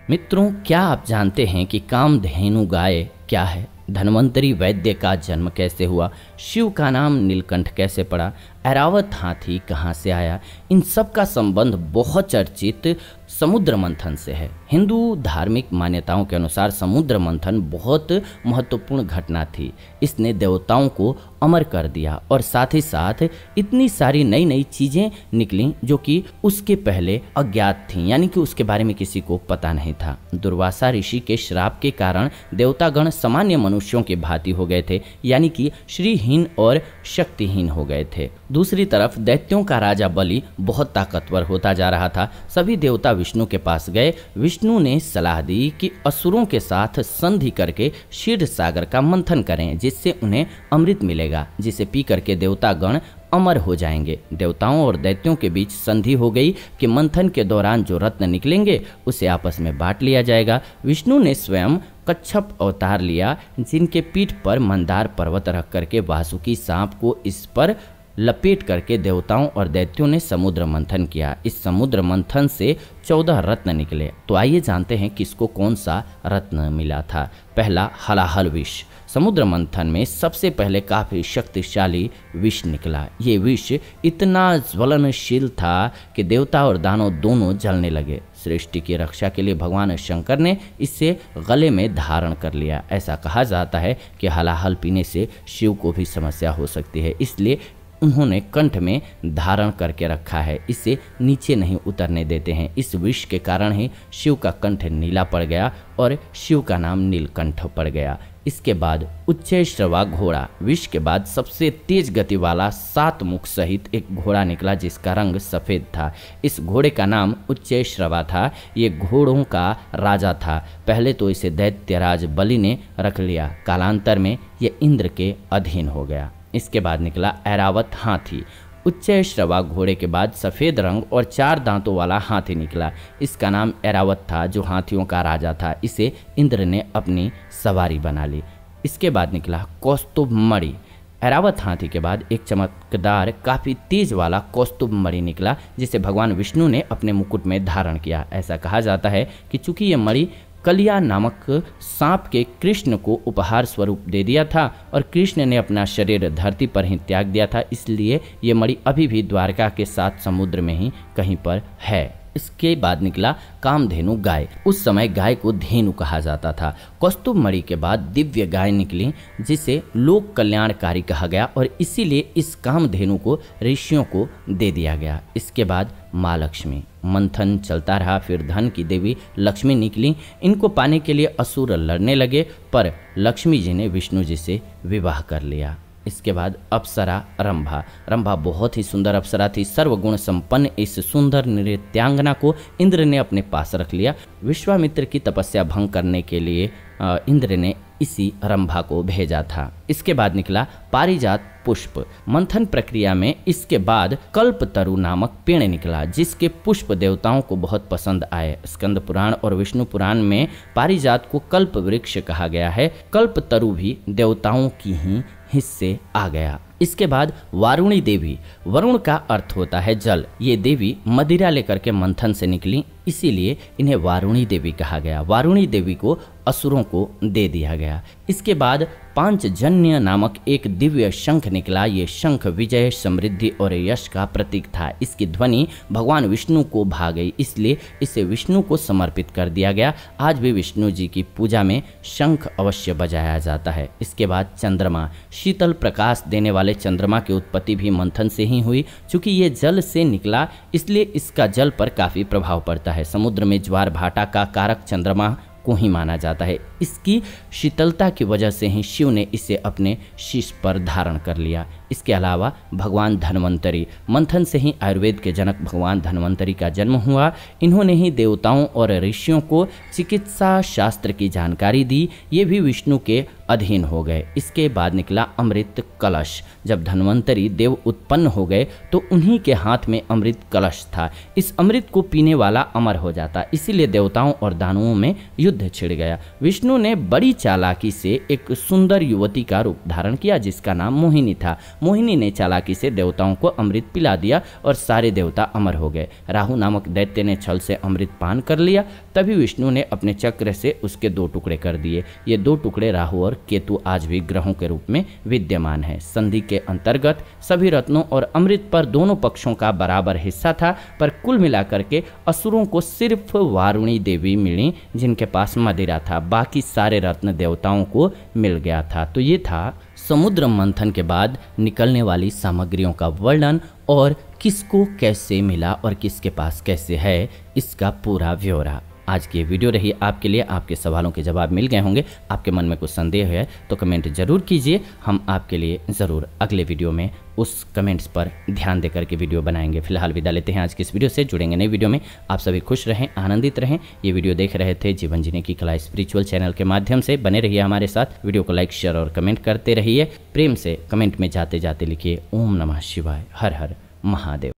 मित्रों, क्या आप जानते हैं कि कामधेनु गाय क्या है? धन्वंतरी वैद्य का जन्म कैसे हुआ? शिव का नाम नीलकंठ कैसे पड़ा? ऐरावत हाथी कहाँ से आया? इन सब का संबंध बहुत चर्चित समुद्र मंथन से है। हिंदू धार्मिक मान्यताओं के अनुसार समुद्र मंथन बहुत महत्वपूर्ण घटना थी। इसने देवताओं को अमर कर दिया और साथ ही साथ इतनी सारी नई नई चीज़ें निकली जो कि उसके पहले अज्ञात थीं, यानी कि उसके बारे में किसी को पता नहीं था। दुर्वासा ऋषि के श्राप के कारण देवतागण सामान्य मनुष्यों के भांति हो गए थे, यानी कि श्रीहीन और शक्तिहीन हो गए थे। दूसरी तरफ दैत्यों का राजा बलि बहुत ताकतवर होता जा रहा था। सभी देवता विष्णु के पास गए। विष्णु ने सलाह दी कि असुरों के साथ संधि करके क्षीर सागर का मंथन करें, जिससे उन्हें अमृत मिलेगा, जिसे पी करके देवतागण अमर हो जाएंगे। देवताओं और दैत्यों के बीच संधि हो गई कि मंथन के दौरान जो रत्न निकलेंगे उसे आपस में बांट लिया जाएगा। विष्णु ने स्वयं कच्छप अवतार लिया, जिनके पीठ पर मंदार पर्वत रख करके वासुकी सांप को इस पर लपेट करके देवताओं और दैत्यों ने समुद्र मंथन किया। इस समुद्र मंथन से 14 रत्न निकले। तो आइए जानते हैं किसको कौन सा रत्न मिला था। पहला, हलाहल विष। समुद्र मंथन में सबसे पहले काफ़ी शक्तिशाली विष निकला। ये विष इतना ज्वलनशील था कि देवता और दानव दोनों जलने लगे। सृष्टि की रक्षा के लिए भगवान शंकर ने इसे गले में धारण कर लिया। ऐसा कहा जाता है कि हलाहल पीने से शिव को भी समस्या हो सकती है, इसलिए उन्होंने कंठ में धारण करके रखा है, इसे नीचे नहीं उतरने देते हैं। इस विष के कारण ही शिव का कंठ नीला पड़ गया और शिव का नाम नीलकंठ पड़ गया। इसके बाद उच्चैश्रवा घोड़ा। विष के बाद सबसे तेज गति वाला 7 मुख सहित एक घोड़ा निकला, जिसका रंग सफ़ेद था। इस घोड़े का नाम उच्चैश्रवा था। ये घोड़ों का राजा था। पहले तो इसे दैत्यराज बलि ने रख लिया, कालांतर में ये इंद्र के अधीन हो गया। इसके बाद निकला ऐरावत हाथी। उच्चैश्रवा घोड़े के बाद सफ़ेद रंग और 4 दांतों वाला हाथी निकला। इसका नाम ऐरावत था, जो हाथियों का राजा था। इसे इंद्र ने अपनी सवारी बना ली। इसके बाद निकला कौस्तुभमणि। ऐरावत हाथी के बाद एक चमकदार काफ़ी तेज वाला कौस्तुभमणि निकला, जिसे भगवान विष्णु ने अपने मुकुट में धारण किया। ऐसा कहा जाता है कि चूंकि ये मणि कलिया नामक सांप के कृष्ण को उपहार स्वरूप दे दिया था और कृष्ण ने अपना शरीर धरती पर ही त्याग दिया था, इसलिए ये मणि अभी भी द्वारका के साथ समुद्र में ही कहीं पर है। इसके बाद निकला कामधेनु गाय। उस समय गाय को धेनु कहा जाता था। कौस्तुभमणि के बाद दिव्य गाय निकली, जिसे लोक कल्याणकारी कहा गया और इसीलिए इस कामधेनु को ऋषियों को दे दिया गया। इसके बाद माँ लक्ष्मी। मंथन चलता रहा, फिर धन की देवी लक्ष्मी निकली। इनको पाने के लिए असुर लड़ने लगे, पर लक्ष्मी जी ने विष्णु जी से विवाह कर लिया। इसके बाद अप्सरा रंभा। रंभा बहुत ही सुंदर अप्सरा थी। सर्वगुण संपन्न इस सुंदर नृत्यांगना को इंद्र ने अपने पास रख लिया। विश्वामित्र की तपस्या भंग करने के लिए इंद्र ने इसी रंभा को भेजा था। इसके बाद निकला पारिजात पुष्प। मंथन प्रक्रिया में इसके बाद कल्पतरु नामक पेड़ निकला, जिसके पुष्प देवताओं को बहुत पसंद आए। स्कंद पुराण और विष्णु पुराण में पारिजात को कल्प वृक्ष कहा गया है। कल्पतरु भी देवताओं की ही हिस्से आ गया। इसके बाद वारुणी देवी। वरुण का अर्थ होता है जल। ये देवी मदिरा लेकर के मंथन से निकली, इसीलिए इन्हें वारुणी देवी कहा गया। वारुणी देवी को असुरों को दे दिया गया। इसके बाद पांचजन्य नामक एक दिव्य शंख निकला। ये शंख विजय, समृद्धि और यश का प्रतीक था। इसकी ध्वनि भगवान विष्णु को भा गई, इसलिए इसे विष्णु को समर्पित कर दिया गया। आज भी विष्णु जी की पूजा में शंख अवश्य बजाया जाता है। इसके बाद चंद्रमा। शीतल प्रकाश देने वाले चंद्रमा की उत्पत्ति भी मंथन से ही हुई। चूंकि ये जल से निकला, इसलिए इसका जल पर काफ़ी प्रभाव पड़ता है। समुद्र में ज्वार भाटा का कारक चंद्रमा को ही माना जाता है। इसकी शीतलता की वजह से ही शिव ने इसे अपने शीश पर धारण कर लिया। इसके अलावा भगवान धन्वंतरी। मंथन से ही आयुर्वेद के जनक भगवान धन्वंतरी का जन्म हुआ। इन्होंने ही देवताओं और ऋषियों को चिकित्सा शास्त्र की जानकारी दी। ये भी विष्णु के अधीन हो गए। इसके बाद निकला अमृत कलश। जब धन्वंतरी देव उत्पन्न हो गए तो उन्हीं के हाथ में अमृत कलश था। इस अमृत को पीने वाला अमर हो जाता, इसीलिए देवताओं और दानवों में युद्ध छिड़ गया। विष्णु ने बड़ी चालाकी से एक सुंदर युवती का रूप धारण किया, जिसका नाम मोहिनी था। मोहिनी ने चालाकी से देवताओं को अमृत पिला दिया और सारे देवता अमर हो गए। राहु नामक दैत्य ने छल से अमृत पान कर लिया। तभी विष्णु ने अपने चक्र से उसके 2 टुकड़े कर दिए। ये 2 टुकड़े राहु और केतु आज भी ग्रहों के रूप में विद्यमान है। संधि के अंतर्गत सभी रत्नों और अमृत पर दोनों पक्षों का बराबर हिस्सा था, पर कुल मिलाकर के असुरों को सिर्फ वारुणी देवी मिली जिनके पास मदिरा था, बाकी सारे रत्न देवताओं को मिल गया था। तो ये था समुद्र मंथन के बाद निकलने वाली सामग्रियों का वर्णन और किसको कैसे मिला और किसके पास कैसे है, इसका पूरा ब्यौरा। आज की वीडियो रही आपके लिए। आपके सवालों के जवाब मिल गए होंगे। आपके मन में कुछ संदेह है तो कमेंट जरूर कीजिए, हम आपके लिए ज़रूर अगले वीडियो में उस कमेंट्स पर ध्यान देकर के वीडियो बनाएंगे। फिलहाल विदा लेते हैं आज की इस वीडियो से। जुड़ेंगे नई वीडियो में। आप सभी खुश रहें, आनंदित रहें। ये वीडियो देख रहे थे जीवन जीने की कला स्पिरिचुअल चैनल के माध्यम से। बने रहिए हमारे साथ। वीडियो को लाइक, शेयर और कमेंट करते रहिए। प्रेम से कमेंट में जाते जाते लिखिए ओम नमः शिवाय, हर हर महादेव।